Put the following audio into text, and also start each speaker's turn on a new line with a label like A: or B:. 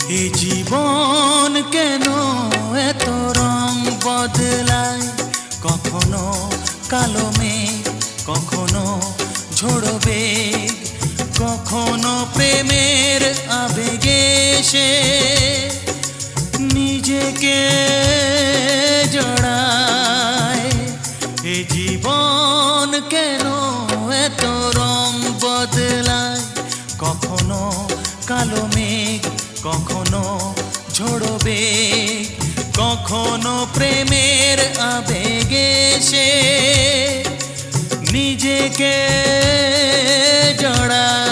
A: এ জীবন কেন এত রং বদলায়, কখনো কালো মেঘ, কখনো ঝোড়ো বেগ, কখনো প্রেমের আবেগে সে নিজেকে জড়ায়। এ জীবন কেন এত রং বদলায়, কখনো কালো মেঘ, কখনো ঝোড়ো বেগ, কখনো প্রেমের আবেগে সে নিজেকে জড়ায়।